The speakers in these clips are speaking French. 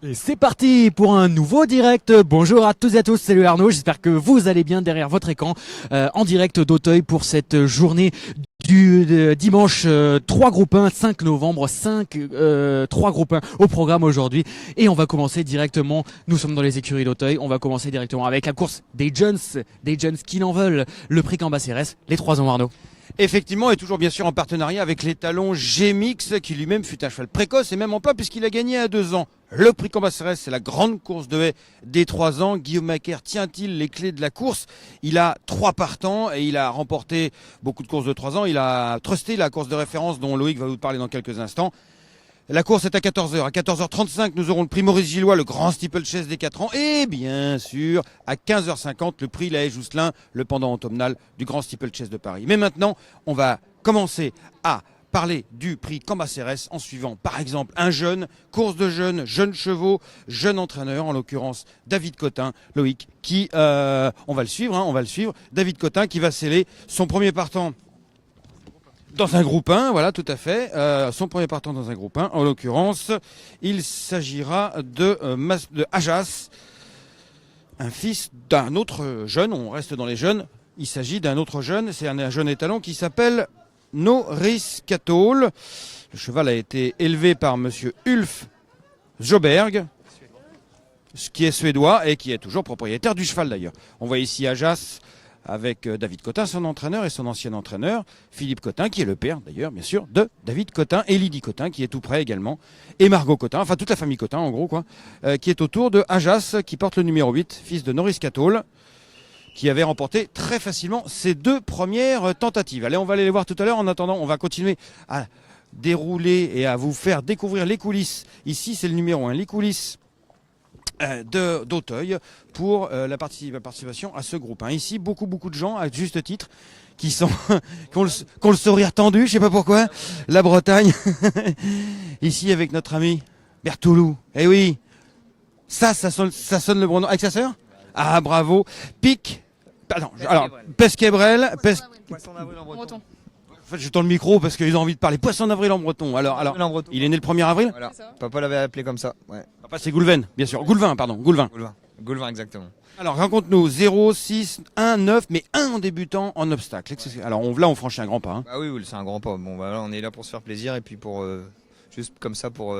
Et c'est parti pour un nouveau direct. Bonjour à tous et à tous, salut Arnaud, j'espère que vous allez bien derrière votre écran en direct d'Auteuil pour cette journée du dimanche 3 groupes 1, 5 novembre, 3 groupes 1 au programme aujourd'hui. Et on va commencer directement, nous sommes dans les écuries d'Auteuil, on va commencer directement avec la course des jeunes qui n'en veulent, le prix Cambacérès, les 3 ans Arnaud. Effectivement, et toujours bien sûr en partenariat avec l'étalon G-Mix, qui lui-même fut un cheval précoce et même en plat puisqu'il a gagné à 2 ans. Le prix Cambacérès, c'est la grande course de haie des 3 ans. Guillaume Macaire tient-il les clés de la course? Il a 3 partants et il a remporté beaucoup de courses de 3 ans. Il a trusté la course de référence dont Loïc va vous parler dans quelques instants. La course est à 14h. À 14h35, nous aurons le prix Maurice Gillois, le grand steeplechase des 4 ans. Et bien sûr, à 15h50, le prix La Haye-Jousselin, le pendant automnal du grand steeplechase de Paris. Mais maintenant, on va commencer à parler du prix Cambacérès en suivant par exemple un jeune, course de jeunes, jeunes chevaux, jeune entraîneur, en l'occurrence David Cotin, Loïc, qui, on va le suivre, David Cotin qui va sceller son premier partant dans un groupe 1, voilà, tout à fait. Son premier partant dans un groupe 1. En l'occurrence, il s'agira de Ajas, un fils d'un autre jeune. On reste dans les jeunes. Il s'agit d'un autre jeune. C'est un jeune étalon qui s'appelle Norris Katol. Le cheval a été élevé par monsieur Ulf Joberg, qui est suédois et qui est toujours propriétaire du cheval d'ailleurs. On voit ici Ajas avec David Cotin, son entraîneur et son ancien entraîneur, Philippe Cotin, qui est le père d'ailleurs, bien sûr, de David Cotin, et Lydie Cotin, qui est tout près également, et Margot Cotin, enfin toute la famille Cotin en gros, quoi, qui est autour de Ajas, qui porte le numéro 8, fils de Norris Katol, qui avait remporté très facilement ses 2 premières tentatives. Allez, on va aller les voir tout à l'heure. En attendant, on va continuer à dérouler et à vous faire découvrir les coulisses. Ici, c'est le numéro 1, les coulisses d'Auteuil pour la participation à ce groupe. Ici, beaucoup de gens, à juste titre, qui ont le sourire tendu, je sais pas pourquoi. La Bretagne, ici avec notre ami Bertoulou. Eh oui, ça sonne le bon nom. Avec sa sœur? Ah, bravo. Pic. Pardon, alors, Pesquebrel. Poisson d'avril en breton. En fait, je tends le micro parce qu'ils ont envie de parler. Poisson d'avril en breton. Alors, il est né le 1er avril? Voilà. Papa l'avait appelé comme ça. Ouais. Papa, c'est Goulven, bien sûr. Goulvin, pardon. Goulvin. Goulvin, exactement. Alors, raconte-nous 0, 6, 1, 9, mais 1 en débutant en obstacle. Ouais. Alors, là, on franchit un grand pas. Ah oui, c'est un grand pas. Bon, voilà, on est là pour se faire plaisir et puis pour juste comme ça pour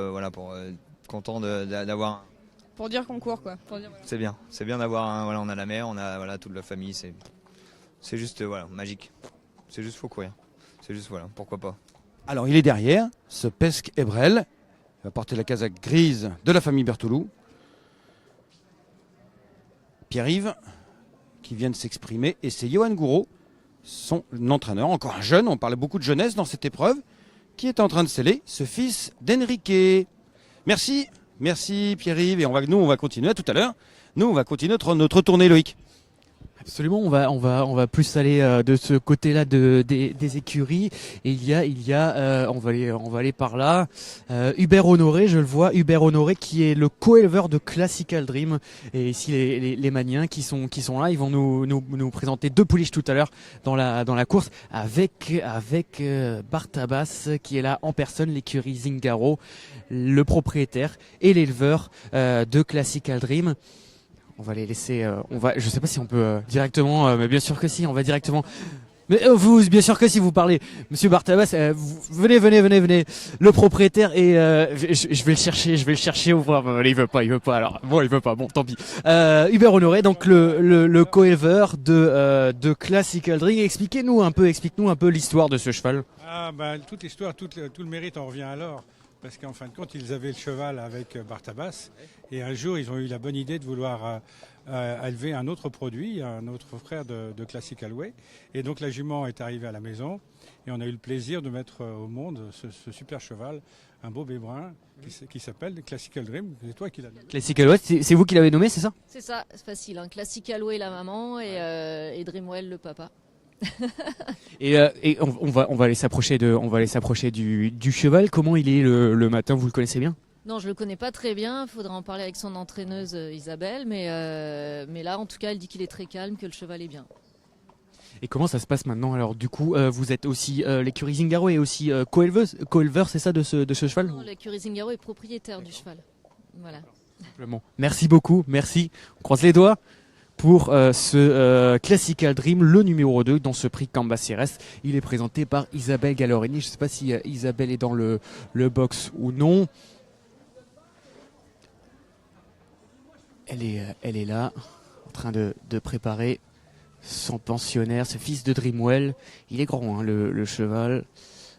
content d'avoir. Pour dire qu'on court, quoi. Pour dire, voilà. C'est bien d'avoir voilà, on a la mère, on a toute la famille, c'est juste magique. C'est juste faut courir. C'est juste pourquoi pas. Alors il est derrière, ce Pesque Ebrel. Il va porter la casaque grise de la famille Bertoulou. Pierre-Yves qui vient de s'exprimer. Et c'est Johan Gouraud, son entraîneur, encore un jeune, on parle beaucoup de jeunesse dans cette épreuve, qui est en train de sceller ce fils d'Enrique. Merci Pierre-Yves. Et on va continuer à tout à l'heure. Nous, on va continuer notre tournée, Loïc. Absolument, on va plus aller de ce côté-là des écuries. Et il y a on va aller par là. Hubert Honoré, je le vois, Hubert Honoré qui est le co-éleveur de Classical Dream. Et ici les maniens qui sont là, ils vont nous présenter 2 pouliches tout à l'heure dans la course avec Bartabas qui est là en personne, l'écurie Zingaro, le propriétaire et l'éleveur de Classical Dream. On va les laisser. Je sais pas si on peut directement, mais bien sûr que si. On va directement. Mais vous, bien sûr que si vous parlez, Monsieur Bartabas, venez. Le propriétaire et je vais le chercher. Il veut pas. Alors bon, il veut pas. Bon, tant pis. Hubert Honoré, donc le co-éleveur de Classical Dream. Explique-nous un peu l'histoire de ce cheval. Ah toute l'histoire, tout le mérite en revient alors. Parce qu'en fin de compte, ils avaient le cheval avec Bartabas. Et un jour, ils ont eu la bonne idée de vouloir élever un autre produit, un autre frère de Classical Way. Et donc la jument est arrivée à la maison. Et on a eu le plaisir de mettre au monde ce super cheval, un beau bébrun qui s'appelle Classical Dream. C'est toi qui l'as nommé. Classical Way, c'est vous qui l'avez nommé, c'est ça? C'est ça, c'est facile. Classical Way, la maman, et Dreamwell, le papa. Et on va aller s'approcher du cheval. Comment il est le matin, vous le connaissez bien? Non, je le connais pas très bien. Il faudra en parler avec son entraîneuse Isabelle, mais là, en tout cas, elle dit qu'il est très calme, que le cheval est bien. Et comment ça se passe maintenant? Alors du coup, vous êtes aussi l'écurie Zingaro et aussi co-éleveur, c'est ça, de ce cheval? Non, l'écurie Zingaro est propriétaire du cheval. Voilà. Simplement. Merci beaucoup, merci. On croise les doigts pour ce Classical Dream, le numéro 2 dans ce prix Cambacérès. Il est présenté par Isabelle Gallorini. Je ne sais pas si Isabelle est dans le box ou non. Elle est là, en train de préparer son pensionnaire, ce fils de Dreamwell. Il est grand, hein, le cheval.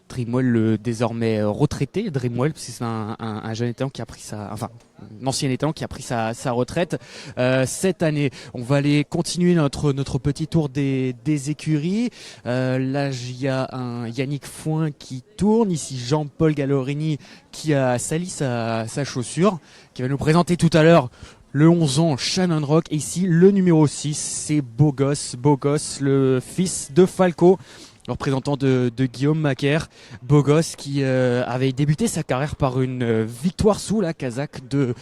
Dreamwell, le désormais retraité Dreamwell, parce que c'est un jeune étalon qui a pris un ancien étalon qui a pris sa retraite cette année. On va aller continuer notre petit tour des écuries. Là, il y a un Yannick Foin qui tourne. Ici, Jean-Paul Gallorini qui a sali sa chaussure, qui va nous présenter tout à l'heure le 11 ans Shannon Rock. Et ici, le numéro 6, c'est Beau Gosse, le fils de Falco, le représentant de Guillaume Macaire. Beau Gosse qui avait débuté sa carrière par une victoire sous la casaque de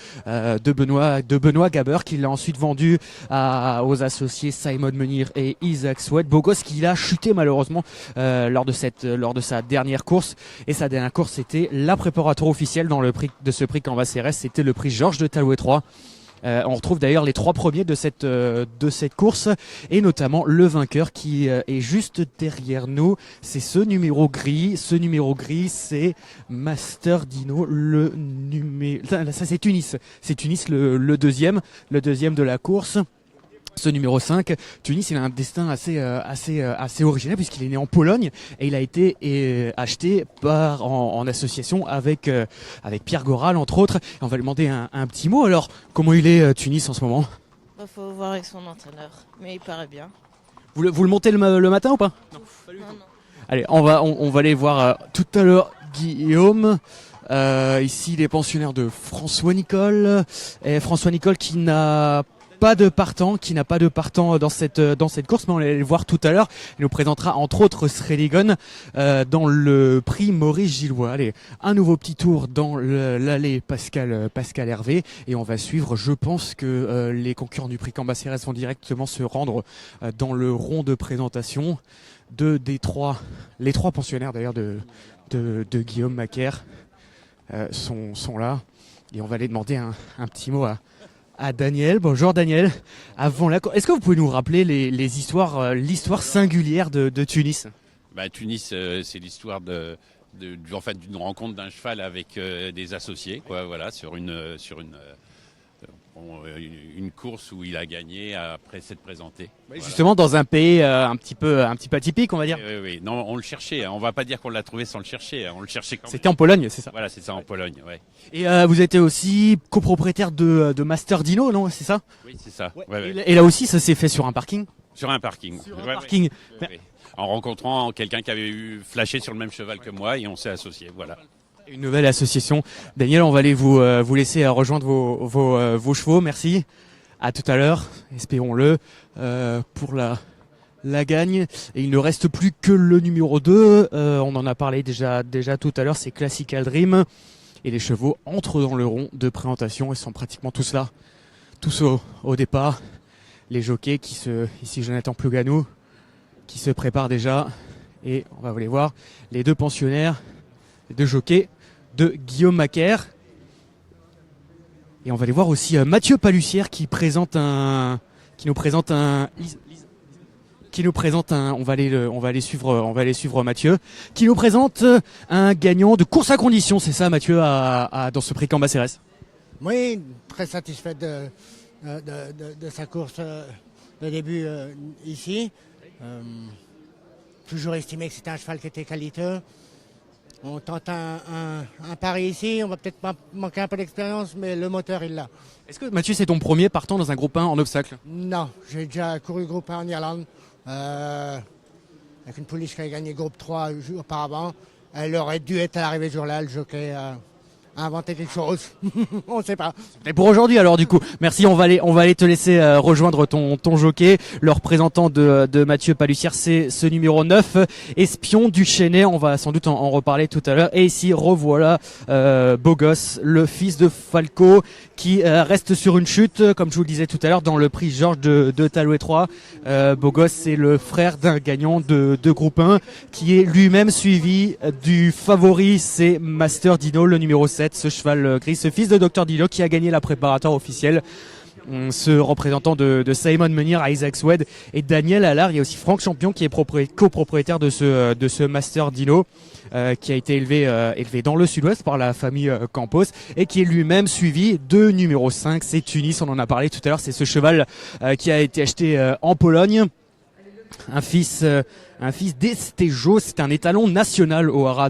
Benoît Gaber, qui l'a ensuite vendu aux associés Simon Menhir et Isaac Sweat. Beau Gosse qui a chuté malheureusement lors de sa dernière course. Et sa dernière course, c'était la préparatoire officielle dans le prix de ce prix Cambacérès. C'était le prix Georges de Talouet 3. On retrouve d'ailleurs les 3 premiers de cette course, et notamment le vainqueur qui est juste derrière nous. C'est ce numéro gris. Ce numéro gris, c'est Master Dino. Ça, c'est Tunis. C'est Tunis le deuxième de la course. Ce numéro 5, Tunis, il a un destin assez original, puisqu'il est né en Pologne et il a été acheté en association avec Pierre Goral, entre autres. Et on va lui demander un petit mot. Alors, comment il est, Tunis, en ce moment? Faut voir avec son entraîneur, mais il paraît bien. Vous le montez le matin ou pas? Non. Allez, on va aller voir tout à l'heure Guillaume. Ici, les pensionnaires de François Nicole. Et François Nicole qui n'a pas de partant dans cette course, mais on va aller le voir tout à l'heure. Il nous présentera entre autres Sreligon dans le prix Maurice Gillois. Allez, un nouveau petit tour dans l'allée Pascal Hervé, et on va suivre. Je pense que les concurrents du prix Cambacérès vont directement se rendre dans le rond de présentation les 3 pensionnaires d'ailleurs de Guillaume Macaire sont là, et on va aller demander un petit mot à Daniel. Bonjour Daniel. Est-ce que vous pouvez nous rappeler l'histoire singulière de Tunis? Tunis, c'est l'histoire d'une rencontre d'un cheval avec des associés, quoi, voilà, sur une course où il a gagné après s'être présenté. Voilà. Justement, dans un pays un petit peu atypique, on va dire. Oui. Non, on le cherchait. On va pas dire qu'on l'a trouvé sans le chercher. On le cherchait quand même. C'était en Pologne, c'est ça? Voilà, c'est ça, en Pologne, ouais. Et vous étiez aussi copropriétaire de Master Dino, non? C'est ça? Oui, c'est ça. Ouais. Ouais. Et là aussi, ça s'est fait sur un parking? Sur un parking. Parking. Ouais. En rencontrant quelqu'un qui avait flashé sur le même cheval que moi, et on s'est associés. Voilà. Une nouvelle association. Daniel, on va aller vous laisser rejoindre vos chevaux. Merci. À tout à l'heure, espérons-le, pour la gagne. Et il ne reste plus que le numéro 2. On en a parlé déjà tout à l'heure, c'est Classical Dream. Et les chevaux entrent dans le rond de présentation. Ils sont pratiquement tous là. Tous au départ. Les jockeys ici Jonathan Plouganou, qui se prépare déjà. Et on va aller voir les 2 pensionnaires, les 2 jockeys de Guillaume Macaire. Et on va aller voir aussi Mathieu Palussière qui nous présente un, on va aller suivre Mathieu, qui nous présente un gagnant de course à condition. C'est ça, Mathieu, dans ce prix Cambacérès? Oui, très satisfait de sa course de début ici. Toujours estimé que c'était un cheval qui était qualiteux. On tente un pari ici, on va peut-être manquer un peu d'expérience, mais le moteur, il l'a. Est-ce que Mathieu, c'est ton premier partant dans un groupe 1 en obstacle? Non, j'ai déjà couru groupe 1 en Irlande, avec une pouliche qui a gagné groupe 3 auparavant. Elle aurait dû être à l'arrivée ce jour-là, le jockey a inventé quelque chose. On ne sait pas. Et pour aujourd'hui alors du coup, merci, on va aller te laisser rejoindre ton jockey. Le représentant de Mathieu Palussière, c'est ce numéro 9, Espion du Chênay. On va sans doute en reparler tout à l'heure. Et ici, revoilà Beau Gosse, le fils de Falco, qui reste sur une chute, comme je vous le disais tout à l'heure, dans le prix Georges de Talouet 3. Beau Gosse, c'est le frère d'un gagnant de groupe 1, qui est lui-même suivi du favori, c'est Master Dino, le numéro 7. 2007, ce cheval gris, ce fils de Dr Dino qui a gagné la préparatoire officielle. Ce représentant de Simon Munir, Isaac Swed et Daniel Allard. Il y a aussi Franck Champion qui est copropriétaire de ce Master Dino qui a été élevé dans le sud-ouest par la famille Campos et qui est lui-même suivi de numéro 5, c'est Tunis, on en a parlé tout à l'heure, c'est ce cheval qui a été acheté en Pologne. Un fils d'Estejo, c'est un étalon national au Haras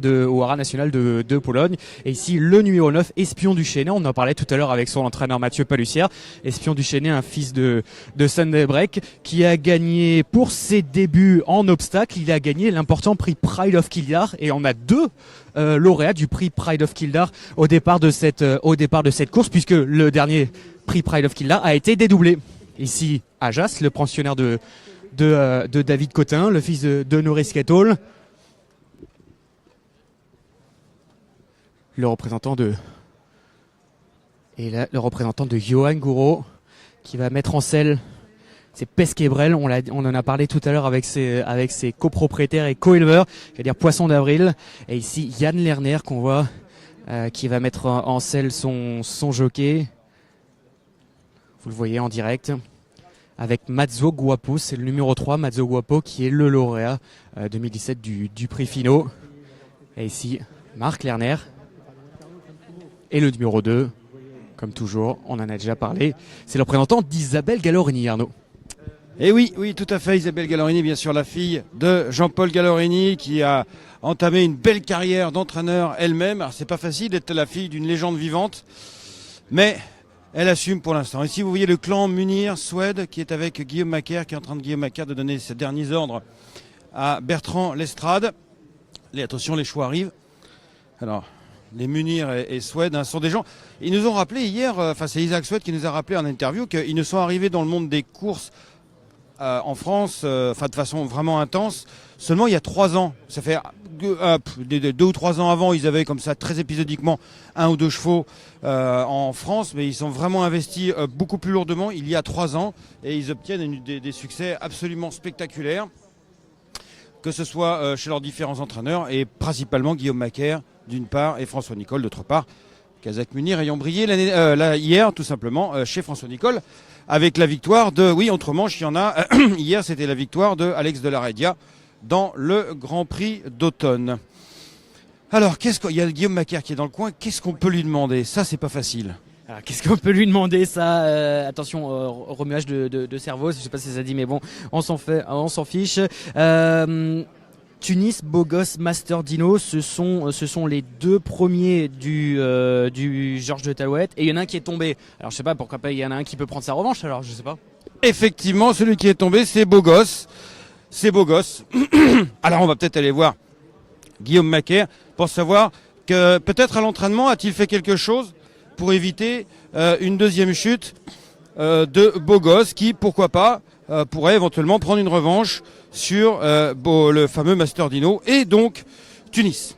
national de Pologne. Et ici, le numéro 9, Espion du Chesnay. On en parlait tout à l'heure avec son entraîneur Mathieu Palussière. Espion du Chesnay, un fils de Sunday Break, qui a gagné pour ses débuts en obstacle. Il a gagné l'important prix Pride of Kildare. Et on a 2 lauréats du prix Pride of Kildare au départ de cette course, puisque le dernier prix Pride of Kildare a été dédoublé. Ici, Ajas, le pensionnaire de David Cotin, le fils de Norris Kettle. Le représentant de Johan Gouraud qui va mettre en selle, c'est Pesquebrel, on en a parlé tout à l'heure avec ses copropriétaires et co-éleveurs, c'est-à-dire Poisson d'Avril. Et ici Yann Lerner qu'on voit qui va mettre en selle son jockey. Vous le voyez en direct. Avec Mazzo Guapo, c'est le numéro 3, Mazzo Guapo, qui est le lauréat 2017 du prix Finot. Et ici, Marc Lerner. Et le numéro 2, comme toujours, on en a déjà parlé, c'est le représentant d'Isabelle Gallorini, Arnaud. Et oui, tout à fait, Isabelle Gallorini, bien sûr, la fille de Jean-Paul Gallorini, qui a entamé une belle carrière d'entraîneur elle-même. Alors, c'est pas facile d'être la fille d'une légende vivante, mais elle assume pour l'instant. Ici, vous voyez le clan Munir, Swed, qui est avec Guillaume Macaire, qui est en train de donner ses derniers ordres à Bertrand Lestrade. Attention, les chevaux arrivent. Alors, les Munir et Swed sont des gens... Ils nous ont rappelé hier, c'est Isaac Swed qui nous a rappelé en interview, qu'ils ne sont arrivés dans le monde des courses en France, de façon vraiment intense, seulement il y a 3 ans. Ça fait 2 ou 3 ans avant, ils avaient comme ça très épisodiquement 1 ou 2 chevaux en France, mais ils sont vraiment investis beaucoup plus lourdement il y a 3 ans et ils obtiennent des succès absolument spectaculaires, que ce soit chez leurs différents entraîneurs et principalement Guillaume Macaire d'une part et François Nicole d'autre part. Kazakh Munir ayant brillé hier tout simplement chez François Nicole avec la victoire de, oui, entre-manches, il y en a, hier c'était la victoire de Alex de la Redia dans le Grand Prix d'automne. Alors, il y a Guillaume Macaire qui est dans le coin, qu'est-ce qu'on peut lui demander? Ça, c'est pas facile. Alors, qu'est-ce qu'on peut lui demander ça attention, remuage de cerveau, je sais pas si ça dit, mais bon, on s'en fiche. Tunis, Bogos, Master Dino, ce sont les 2 premiers du Georges de Talouette, et il y en a un qui est tombé. Alors je sais pas, pourquoi pas, il y en a un qui peut prendre sa revanche, alors je sais pas. Effectivement, celui qui est tombé, c'est Bogos. Alors on va peut-être aller voir Guillaume Macaire pour savoir que peut-être à l'entraînement a-t-il fait quelque chose pour éviter une deuxième chute de Bogos qui, pourquoi pas, pourrait éventuellement prendre une revanche sur le fameux Master Dino et donc Tunis.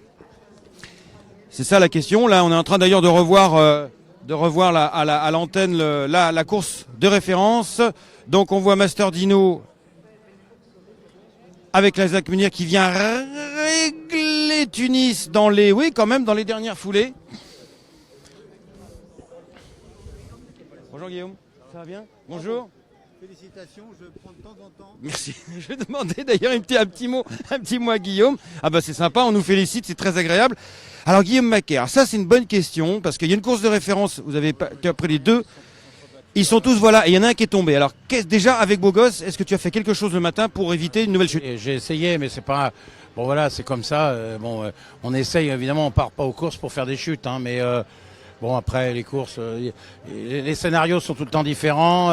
C'est ça la question. Là, on est en train d'ailleurs de revoir à l'antenne la course de référence. Donc on voit Master Dino avec Isaac Munir qui vient régler Tunis dans les dernières foulées. Bonjour Guillaume, ça va bien? Bonjour. Félicitations, je prends de temps en temps. Merci. Je demandais d'ailleurs un petit mot à Guillaume. Ah bah c'est sympa, on nous félicite, c'est très agréable. Alors Guillaume Macaire, ça c'est une bonne question parce qu'il y a une course de référence. Vous avez après les 2, ils sont tous voilà et il y en a un qui est tombé. Alors déjà avec Bogos, est-ce que tu as fait quelque chose le matin pour éviter une nouvelle chute? J'ai essayé, mais c'est pas bon. Voilà, c'est comme ça. On essaye évidemment, on part pas aux courses pour faire des chutes, hein, mais bon après les courses, les scénarios sont tout le temps différents.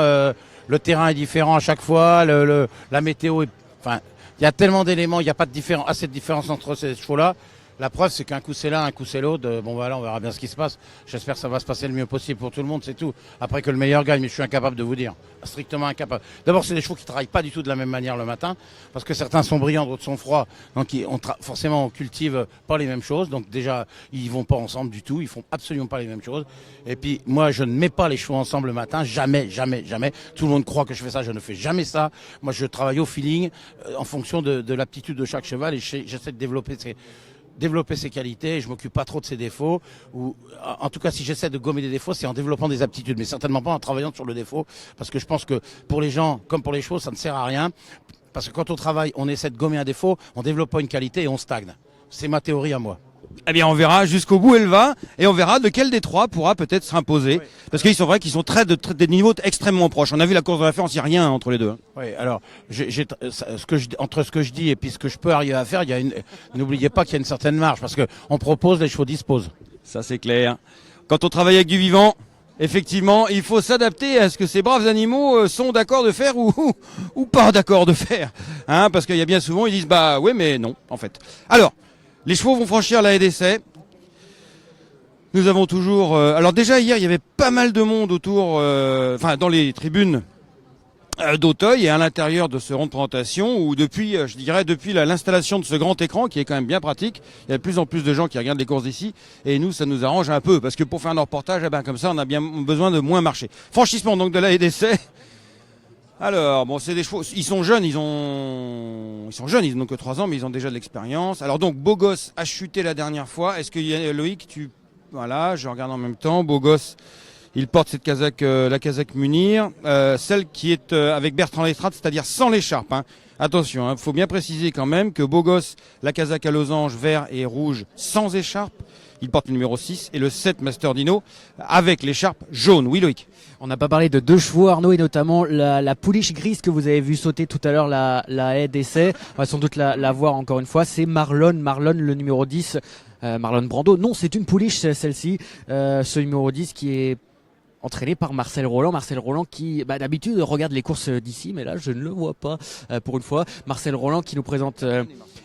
Le terrain est différent à chaque fois, la météo est... Enfin, il y a tellement d'éléments, il n'y a pas assez de différence entre ces chevaux-là. La preuve, c'est qu'un coup c'est l'un, un coup c'est l'autre. Bon voilà, on verra bien ce qui se passe. J'espère que ça va se passer le mieux possible pour tout le monde, c'est tout. Après que le meilleur gagne, mais je suis incapable de vous dire. Strictement incapable. D'abord, c'est des chevaux qui travaillent pas du tout de la même manière le matin, parce que certains sont brillants, d'autres sont froids. Donc forcément, on cultive pas les mêmes choses. Donc déjà, ils vont pas ensemble du tout. Ils font absolument pas les mêmes choses. Et puis moi, je ne mets pas les chevaux ensemble le matin. Jamais, jamais, jamais. Tout le monde croit que je fais ça. Je ne fais jamais ça. Moi, je travaille au feeling, en fonction de l'aptitude de chaque cheval, et j'essaie de développer développer ses qualités, et je m'occupe pas trop de ses défauts, ou en tout cas si j'essaie de gommer des défauts, c'est en développant des aptitudes, mais certainement pas en travaillant sur le défaut, parce que je pense que pour les gens, comme pour les chevaux, ça ne sert à rien, parce que quand on travaille, on essaie de gommer un défaut, on développe pas une qualité et on stagne. C'est ma théorie à moi. Eh bien, on verra jusqu'au bout elle va, et on verra lequel des trois pourra peut-être s'imposer. Parce qu'ils sont vrai qu'ils sont des niveaux extrêmement proches. On a vu la course de la France, il n'y a rien entre les deux. Oui, alors, entre ce que je dis et puis ce que je peux arriver à faire, n'oubliez pas qu'il y a une certaine marge, parce que on propose, les chevaux disposent. Ça, c'est clair. Quand on travaille avec du vivant, effectivement, il faut s'adapter à ce que ces braves animaux sont d'accord de faire ou pas d'accord de faire. Hein, parce qu'il y a bien souvent, ils disent, bah oui, mais non, en fait. Alors, les chevaux vont franchir la haie d'essai. Nous avons toujours... alors déjà, hier, il y avait pas mal de monde autour, dans les tribunes d'Auteuil et à l'intérieur de ce rond de présentation où depuis l'installation de ce grand écran qui est quand même bien pratique, il y a de plus en plus de gens qui regardent les courses d'ici et nous, ça nous arrange un peu parce que pour faire un reportage, comme ça, on a bien besoin de moins marcher. Franchissement donc de la haie d'essai. Alors, bon, c'est des chevaux, ils sont jeunes, ils n'ont que 3 ans, mais ils ont déjà de l'expérience. Alors donc, Beau Gosse a chuté la dernière fois. Est-ce que Loïc, voilà, je regarde en même temps. Beau Gosse, il porte cette casaque, la casaque Munir, celle qui est avec Bertrand Lestrade, c'est-à-dire sans l'écharpe. Hein. Attention, il faut bien préciser quand même que Beau Gosse, la casaque à losange vert et rouge sans écharpe. Il porte le numéro 6 et le 7 Master Dino avec l'écharpe jaune. Oui, Loïc. On n'a pas parlé de 2 chevaux, Arnaud, et notamment la pouliche grise que vous avez vu sauter tout à l'heure, la haie d'essai. On va sans doute la voir encore une fois. C'est Marlon, le numéro 10, Marlon Brando. Non, c'est une pouliche, celle-ci. Ce numéro 10 qui est entraîné par Marcel Roland qui d'habitude regarde les courses d'ici, mais là je ne le vois pas pour une fois. Marcel Roland qui nous présente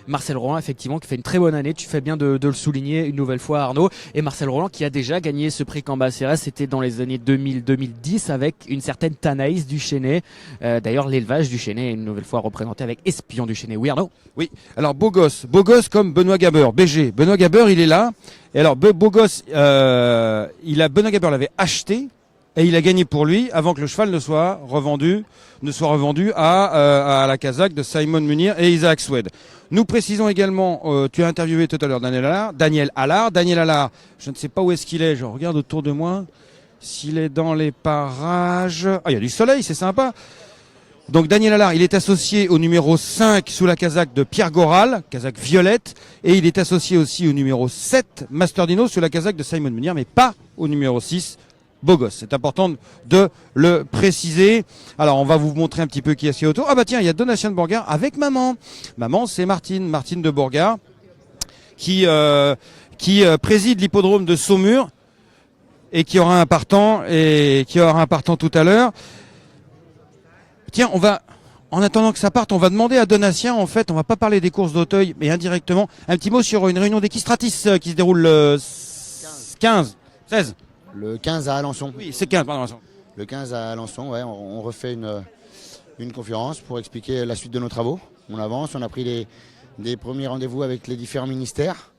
Marcel Roland effectivement qui fait une très bonne année, tu fais bien de le souligner une nouvelle fois Arnaud, et Marcel Roland qui a déjà gagné ce prix Cambacérès, c'était dans les années 2000-2010 avec une certaine Tanaïs Duchesnay. D'ailleurs l'élevage Duchesnay est une nouvelle fois représenté avec Espion Duchesnay. Oui Arnaud. Oui, alors Beau Gosse comme Benoît Gabeur, BG. Benoît Gabeur il est là, et alors Beau Gosse, Benoît Gabeur l'avait acheté, et il a gagné pour lui avant que le cheval ne soit revendu à la casaque de Simon Munir et Isaac Swed. Nous précisons également, tu as interviewé tout à l'heure Daniel Allard, je ne sais pas où est-ce qu'il est, je regarde autour de moi, s'il est dans les parages. Ah, il y a du soleil, c'est sympa. Donc Daniel Allard, il est associé au numéro 5 sous la casaque de Pierre Goral, casaque violette, et il est associé aussi au numéro 7 Master Dino sous la casaque de Simon Munir, mais pas au numéro 6 Beau Gosse. C'est important de le préciser. Alors, on va vous montrer un petit peu qui est autour. Ah bah tiens, il y a Donatien de Bourgard avec maman. Maman, c'est Martine de Bourgard, qui préside l'hippodrome de Saumur et qui aura un partant tout à l'heure. Tiens, en attendant que ça parte, on va demander à Donatien, en fait, on va pas parler des courses d'Auteuil, mais indirectement, un petit mot sur une réunion d'Equistratis qui se déroule le 16. Le 15 à Alençon. Oui, c'est 15, pardon. Le 15 à Alençon, ouais, on refait une conférence pour expliquer la suite de nos travaux. On avance, on a pris des premiers rendez-vous avec les différents ministères.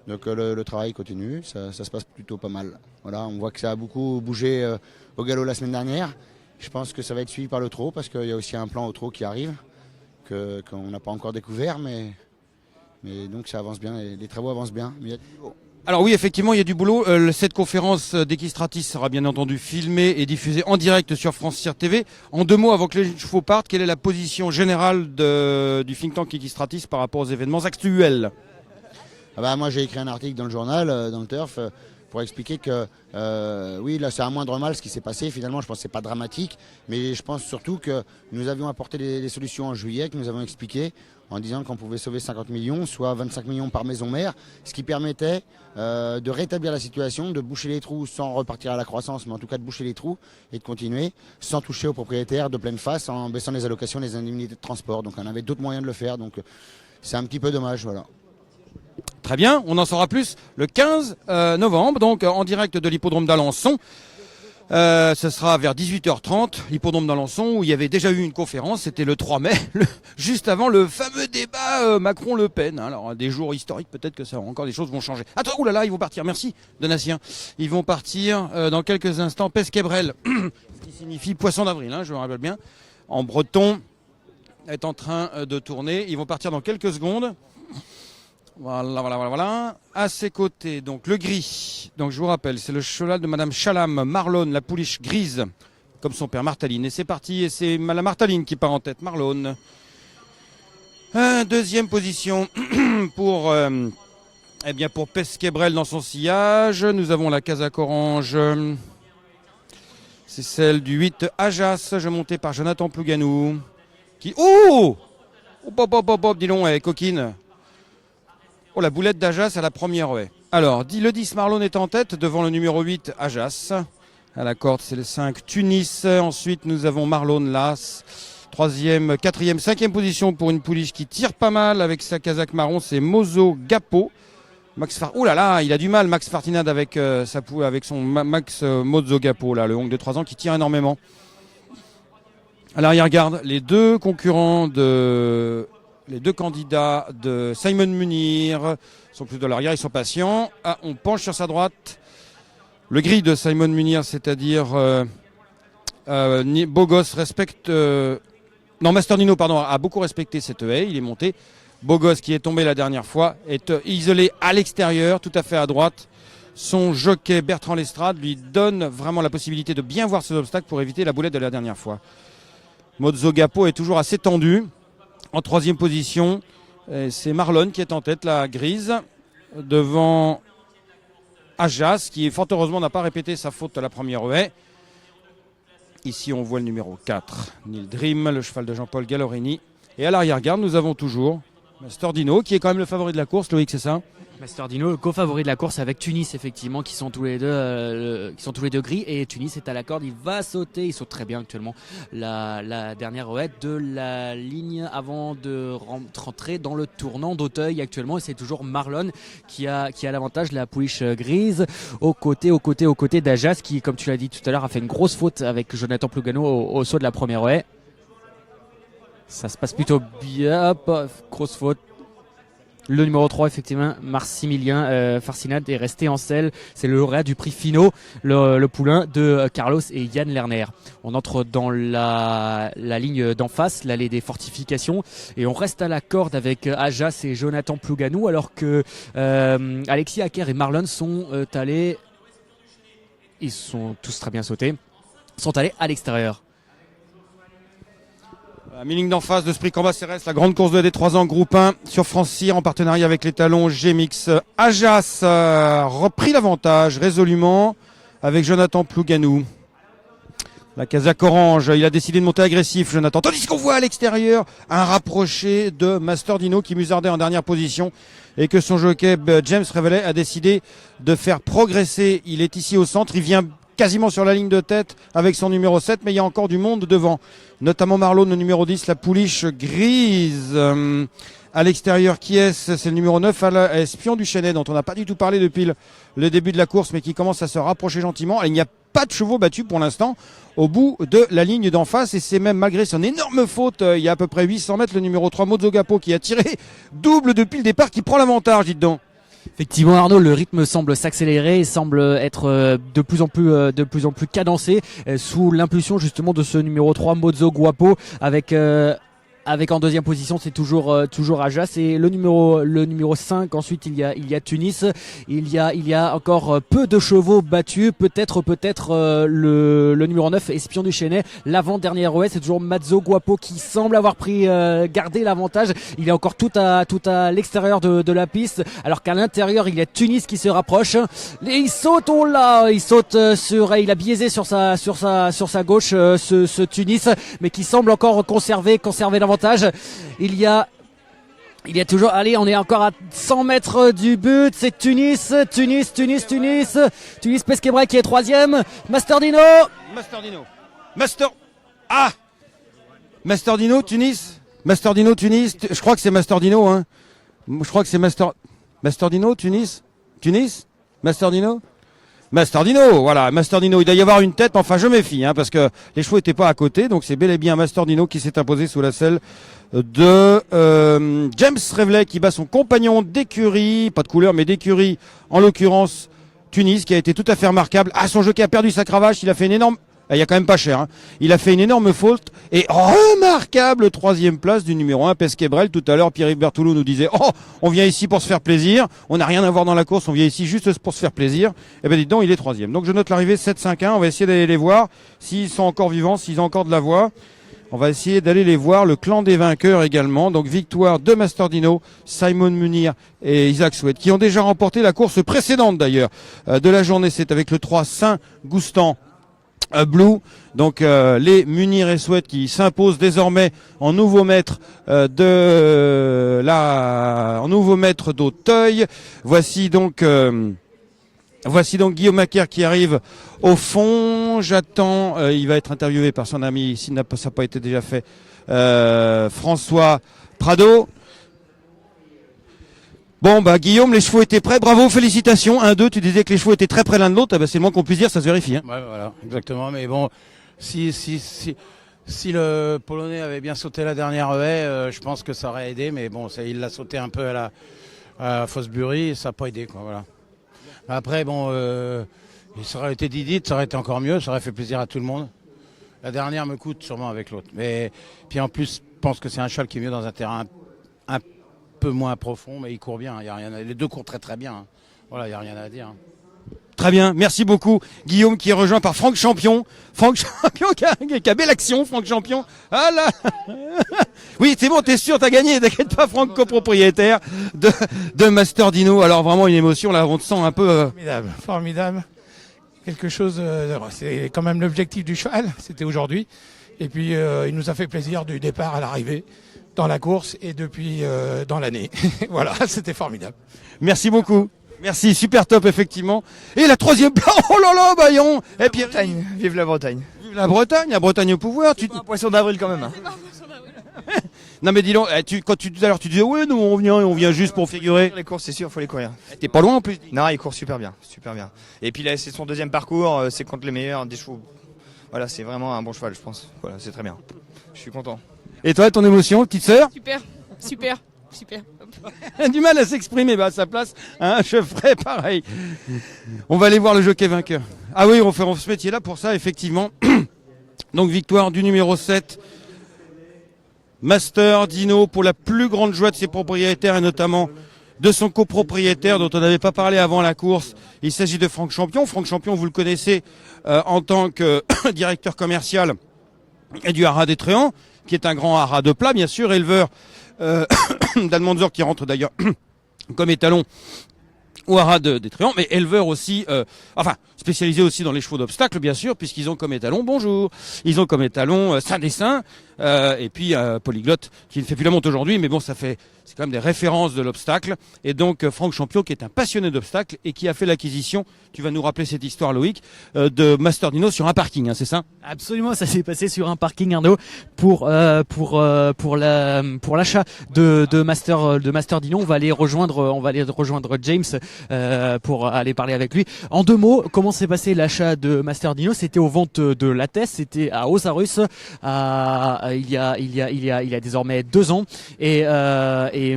Donc le travail continue, ça se passe plutôt pas mal. Voilà, on voit que ça a beaucoup bougé au galop la semaine dernière. Je pense que ça va être suivi par le trot parce qu'il y a aussi un plan au trot qui arrive qu'on n'a pas encore découvert, mais donc ça avance bien, les travaux avancent bien. Mais il y a du boulot. Alors oui, effectivement, il y a du boulot. Cette conférence d'Equistratis sera bien entendu filmée et diffusée en direct sur France Cyr TV. En 2 mots, avant que les chevaux partent, quelle est la position générale du think tank Equistratis par rapport aux événements actuels ? Moi, j'ai écrit un article dans le journal, dans le Turf, pour expliquer que oui, là, c'est un moindre mal ce qui s'est passé. Finalement, je pense que c'est pas dramatique, mais je pense surtout que nous avions apporté des solutions en juillet, que nous avons expliqué en disant qu'on pouvait sauver 50 millions, soit 25 millions par maison mère, ce qui permettait de rétablir la situation, de boucher les trous sans repartir à la croissance, mais en tout cas de boucher les trous et de continuer sans toucher aux propriétaires de pleine face, en baissant les allocations, les indemnités de transport. Donc on avait d'autres moyens de le faire, donc c'est un petit peu dommage, voilà. Très bien, on en saura plus le 15 novembre, donc en direct de l'hippodrome d'Alençon. Ce sera vers 18h30, l'hippodrome d'Alençon, où il y avait déjà eu une conférence, c'était le 3 mai, juste avant le fameux débat Macron-Le Pen. Alors, des jours historiques, peut-être que ça, encore des choses vont changer. Attends, oulala, ils vont partir, merci Donatien. Ils vont partir dans quelques instants, Pesquebrel, ce qui signifie poisson d'avril, je me rappelle bien, en breton, est en train de tourner. Ils vont partir dans quelques secondes. Voilà. À ses côtés, donc le gris. Donc je vous rappelle, c'est le cheval de Madame Chalam, Marlone, la pouliche grise, comme son père Martaline. Et c'est parti, et c'est la Martaline qui part en tête, Marlone. Deuxième position pour pour Pesquebrel dans son sillage. Nous avons la casaque orange. C'est celle du 8 Ajas, je montais par Jonathan Plouganou. Qui... Oh Bob, dis donc, coquine. Oh, la boulette d'Ajas à la première haie. Alors, le 10 Marlone est en tête devant le numéro 8 Ajas. À la corde, c'est le 5 Tunis. Ensuite, nous avons Marlone Las. 3e, 4e, 5e position pour une pouliche qui tire pas mal avec sa casaque marron, c'est Mozo Gapo. Ouh là là, il a du mal, Max Fartinade avec avec son Max Mozo Gapo, là, le Hong de 3 ans qui tire énormément. À l'arrière-garde, les deux candidats de Simon Munir sont plus de l'arrière, ils sont patients. Ah, on penche sur sa droite. Le gris de Simon Munir, c'est-à-dire Bogos respecte... Masterdino, pardon, a beaucoup respecté cette haie, il est monté. Bogos, qui est tombé la dernière fois, est isolé à l'extérieur, tout à fait à droite. Son jockey Bertrand Lestrade lui donne vraiment la possibilité de bien voir ses obstacles pour éviter la boulette de la dernière fois. Mozo Gapo est toujours assez tendu. En 3e position, c'est Marlone qui est en tête, la grise, devant Ajas, qui fort heureusement n'a pas répété sa faute à la première haie. Ici, on voit le numéro 4, Neil Dream, le cheval de Jean-Paul Gallorini. Et à l'arrière-garde, nous avons toujours Masterdino, qui est quand même le favori de la course, Loïc, c'est ça? Masterdino, le co-favori de la course avec Tunis, effectivement, qui sont tous les deux gris. Et Tunis est à la corde, il va sauter, il saute très bien actuellement la dernière haie de la ligne avant de rentrer dans le tournant d'Auteuil actuellement. Et c'est toujours Marlone qui a l'avantage, la pouliche grise, aux côtés d'Ajas, qui, comme tu l'as dit tout à l'heure, a fait une grosse faute avec Jonathan Plouganou au saut de la première haie. Ça se passe plutôt bien, grosse faute. Le numéro 3, effectivement, Maximilien Farcinade est resté en selle. C'est le lauréat du prix Finot, le poulain de Carlos et Yann Lerner. On entre dans la ligne d'en face, l'allée des fortifications. Et on reste à la corde avec Ajas et Jonathan Plouganou, alors que Alexis Acker et Marlon sont allés... Ils sont tous très bien sautés. Sont allés à l'extérieur. Mi-ligne d'en face de Sprint Combat CRS, la grande course de des 3 ans groupe 1 sur Francir en partenariat avec les talons G-Mix. Ajas a repris l'avantage résolument avec Jonathan Plouganou. La casaque orange, il a décidé de monter agressif, Jonathan. Tandis qu'on voit à l'extérieur un rapproché de Masterdino qui musardait en dernière position et que son jockey James Revelet a décidé de faire progresser. Il est ici au centre, il vient quasiment sur la ligne de tête avec son numéro 7, mais il y a encore du monde devant. Notamment Marlone, le numéro 10, la pouliche grise. À l'extérieur, qui est-ce? C'est le numéro 9, Espion du Chênay, dont on n'a pas du tout parlé depuis le début de la course, mais qui commence à se rapprocher gentiment. Il n'y a pas de chevaux battus pour l'instant au bout de la ligne d'en face, et c'est même malgré son énorme faute, il y a à peu près 800 mètres, le numéro 3, Mozo Gapo, qui a tiré double depuis le départ, qui prend l'avantage, dites donc. Effectivement, Arnaud, le rythme semble s'accélérer, semble être de plus en plus cadencé sous l'impulsion justement de ce numéro 3 Mozo Guapo avec en deuxième position, c'est toujours Ajas, et le numéro 5. Ensuite, il y a Tunis. Il y a encore peu de chevaux battus. Peut-être le numéro 9, Espion du Chênay. L'avant-dernière OS, c'est toujours Mozo Guapo qui semble avoir gardé l'avantage. Il est encore tout à l'extérieur de la piste, alors qu'à l'intérieur, il y a Tunis qui se rapproche. Et il saute, il a biaisé sur sa gauche, ce Tunis, mais qui semble encore conserver l'avantage. Il y a toujours, allez, on est encore à 100 mètres du but, c'est Tunis Pesquebrel qui est 3e, Masterdino, Tunis, je crois que c'est Masterdino, hein. Je crois que c'est Masterdino, Tunis, Masterdino, voilà, Masterdino, il doit y avoir une tête, enfin je méfie, hein, parce que les chevaux n'étaient pas à côté, donc c'est bel et bien Masterdino qui s'est imposé sous la selle de James Revelet, qui bat son compagnon d'écurie, pas de couleur mais d'écurie, en l'occurrence Tunis, qui a été tout à fait remarquable. Ah, son jockey a perdu sa cravache, il a fait une énorme... Il y a quand même pas cher. Hein. Il a fait une énorme faute et remarquable troisième place du numéro 1, Pesquebrel. Tout à l'heure, Pierre-Yves Berthoulou nous disait « Oh, on vient ici pour se faire plaisir. On n'a rien à voir dans la course. On vient ici juste pour se faire plaisir. » Eh ben, dites donc, il est troisième. Donc, je note l'arrivée 7-5-1. On va essayer d'aller les voir s'ils sont encore vivants, s'ils ont encore de la voix. On va essayer d'aller les voir. Le clan des vainqueurs également. Donc, victoire de Masterdino, Simon Munir et Isaac Sweat, qui ont déjà remporté la course précédente d'ailleurs de la journée. C'est avec le 3 Saint-Goustan. Blue, donc les Munir et Sweat qui s'imposent désormais en nouveau maître d'Auteuil. Voici donc Guillaume Macaire qui arrive au fond. J'attends, il va être interviewé par son ami, si ça n'a pas été déjà fait, François Prado. Bon, bah, Guillaume, les chevaux étaient prêts. Bravo, félicitations. 1-2, tu disais que les chevaux étaient très près l'un de l'autre. C'est le moins qu'on puisse dire, ça se vérifie. Hein. Ouais, voilà, exactement. Mais bon, si le Polonais avait bien sauté la dernière haie, je pense que ça aurait aidé. Mais bon, il l'a sauté un peu à Fosbury et ça n'a pas aidé, quoi. Voilà. Après, bon, ça aurait été Didit, ça aurait été encore mieux. Ça aurait fait plaisir à tout le monde. La dernière me coûte sûrement avec l'autre. Mais puis en plus, je pense que c'est un cheval qui est mieux dans un terrain un peu moins profond, mais il court bien. Y a rien les deux courent très très bien. Hein. Voilà, il n'y a rien à dire. Hein. Très bien, merci beaucoup. Guillaume qui est rejoint par Franck Champion. Franck Champion qui a belle action, Franck Champion. Ah là oui, c'est bon, t'es sûr, t'as gagné. T'inquiète pas, Franck, copropriétaire de Masterdino. Alors vraiment une émotion, là, on te sent un peu... Formidable. Quelque chose, c'est quand même l'objectif du cheval, c'était aujourd'hui. Et puis, il nous a fait plaisir du départ à l'arrivée, dans la course et depuis dans l'année. Voilà, c'était formidable. Merci beaucoup. Merci, super top, effectivement. Et la troisième place, oh là là, Bayon. Et puis, Bretagne, vive la Bretagne. Vive la Bretagne, la Bretagne au pouvoir. C'est pas un poisson d'avril quand même. Hein. Non mais dis donc, tout à l'heure tu disais ouais nous on vient juste pour figurer. Les courses c'est sûr, faut les courir. T'es pas loin en plus. Non, il court super bien, super bien. Et puis là c'est son deuxième parcours, c'est contre les meilleurs des chevaux. Voilà, c'est vraiment un bon cheval je pense. Voilà, c'est très bien. Je suis content. Et toi, ton émotion, petite sœur? Super, super, super. Elle a du mal à s'exprimer, bah à sa place, hein, je ferais pareil. On va aller voir le jockey vainqueur. Ah oui, on fait ce métier là pour ça, effectivement. Donc victoire du numéro 7. Masterdino pour la plus grande joie de ses propriétaires et notamment de son copropriétaire dont on n'avait pas parlé avant la course. Il s'agit de Franck Champion. Franck Champion, vous le connaissez en tant que directeur commercial et du haras des Tréants, qui est un grand haras de plat, bien sûr, éleveur d'Almanzor qui rentre d'ailleurs comme étalon au haras des Tréants, mais éleveur aussi, spécialisé aussi dans les chevaux d'obstacles, bien sûr, puisqu'ils ont comme étalon, ils ont comme étalon Saint-Dessin, et puis Polyglotte, qui ne fait plus la monte aujourd'hui, mais bon, c'est quand même des références de l'obstacle, et donc Franck Champion, qui est un passionné d'obstacles, et qui a fait l'acquisition, tu vas nous rappeler cette histoire, Loïc, de Masterdino sur un parking, hein, c'est ça? Absolument, ça s'est passé sur un parking, Arnaud, pour l'achat de Masterdino. On va aller rejoindre James pour aller parler avec lui. En deux mots, comment s'est passé l'achat de Masterdino? C'était aux ventes de Lattès, c'était à Osarus, il y a désormais 2 ans, et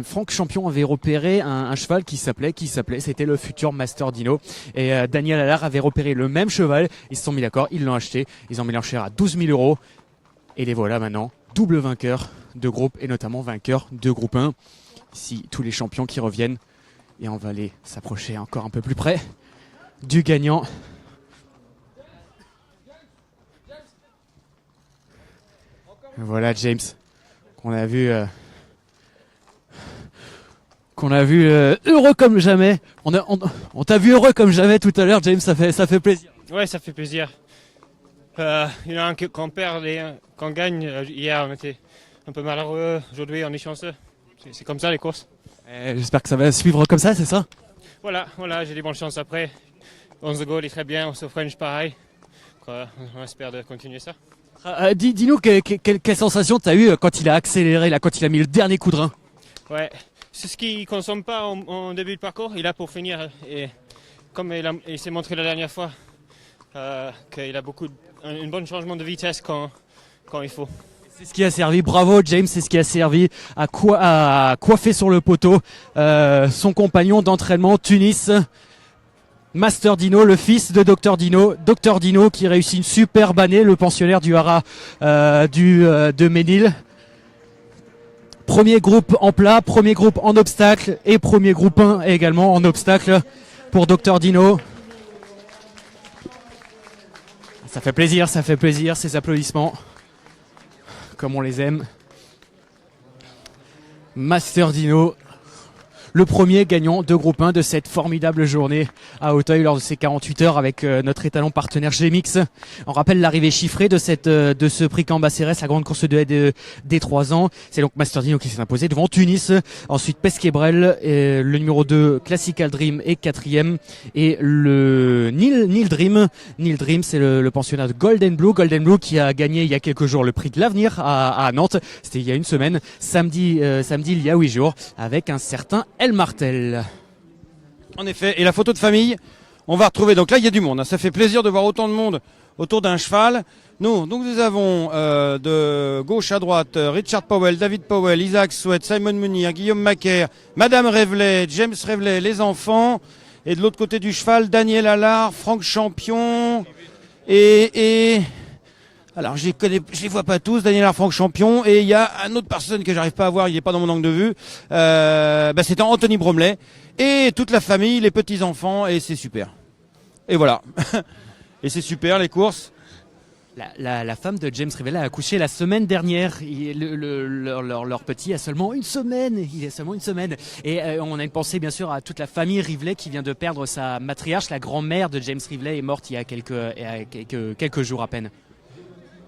Franck Champion avait repéré un cheval qui s'appelait, c'était le futur Masterdino, et Daniel Allard avait repéré le même cheval. Ils se sont mis d'accord, ils l'ont acheté, ils ont mis l'enchère à 12 000 €, et les voilà maintenant double vainqueur de groupe et notamment vainqueur de groupe 1. Ici tous les champions qui reviennent, et on va aller s'approcher encore un peu plus près du gagnant. Voilà James, qu'on a vu heureux comme jamais. On t'a vu heureux comme jamais tout à l'heure, James. Ça fait plaisir. Ouais, ça fait plaisir. Il y en a un qu'on perd et qu'on gagne. Hier, on était un peu malheureux. Aujourd'hui, on est chanceux. C'est comme ça les courses. J'espère que ça va suivre comme ça, c'est ça? Voilà, j'ai des bonnes chances après. 11 goals est très bien, on se French pareil. On espère de continuer ça. Dis-nous quelle sensation t'as eu quand il a accéléré, là, quand il a mis le dernier coup de rein? Ouais, c'est ce qu'il ne consomme pas en début de parcours. Il a pour finir. Et comme il s'est montré la dernière fois, qu'il a un bon changement de vitesse quand il faut. C'est ce qui a servi, bravo James, c'est ce qui a servi à coiffer sur le poteau son compagnon d'entraînement Tunis. Master Dino, le fils de Dr Dino, Dr Dino qui réussit une superbe année, le pensionnaire du haras de Ménil. Premier groupe en plat, premier groupe en obstacle et premier groupe 1 également en obstacle pour Dr Dino. Ça fait plaisir ces applaudissements, comme on les aime. Master Dino, le premier gagnant de groupe 1 de cette formidable journée à Auteuil lors de ces 48 heures avec notre étalon partenaire G-Mix. On rappelle l'arrivée chiffrée de ce prix Cambacérès, la grande course de haie des 3 ans. C'est donc Master Dino qui s'est imposé devant Tunis. Ensuite Pesquebrel, le numéro 2 Classical Dream est 4e. Et le Nil Dream. Nil Dream, c'est le pensionnaire de Golden Blue. Golden Blue qui a gagné il y a quelques jours le prix de l'avenir à Nantes. C'était il y a une semaine. Samedi il y a 8 jours avec un certain El Martel. En effet, et la photo de famille, on va retrouver, donc là il y a du monde, hein. Ça fait plaisir de voir autant de monde autour d'un cheval. Nous avons de gauche à droite Richard Powell, David Powell, Isaac Sweat, Simon Munir, Guillaume Macaire, Madame Revelet, James Revelet, les enfants, et de l'autre côté du cheval, Daniel Allard, Franck Champion, et alors je les vois pas tous, Daniel Allard, Franck Champion, et il y a une autre personne que j'arrive pas à voir, il est pas dans mon angle de vue, c'est Anthony Bromley, et toute la famille, les petits-enfants, et c'est super. Et voilà. Et c'est super, les courses. La femme de James Revelet a accouché la semaine dernière. Leur petit a seulement une semaine. Il a seulement une semaine. Et on a une pensée bien sûr à toute la famille Revelet qui vient de perdre sa matriarche. La grand-mère de James Revelet est morte il y a quelques jours à peine.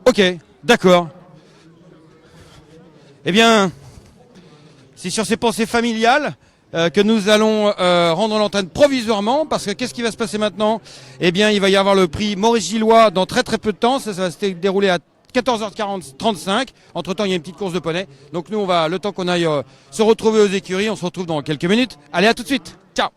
Ok, d'accord. Eh bien, c'est sur ces pensées familiales que nous allons rendre l'antenne provisoirement, parce que qu'est-ce qui va se passer maintenant? Eh bien, il va y avoir le prix Maurice Gillois dans très peu de temps. Ça va se dérouler à 14h35. Entre-temps, il y a une petite course de poney. Donc nous, le temps qu'on aille se retrouver aux écuries, on se retrouve dans quelques minutes. Allez, à tout de suite. Ciao.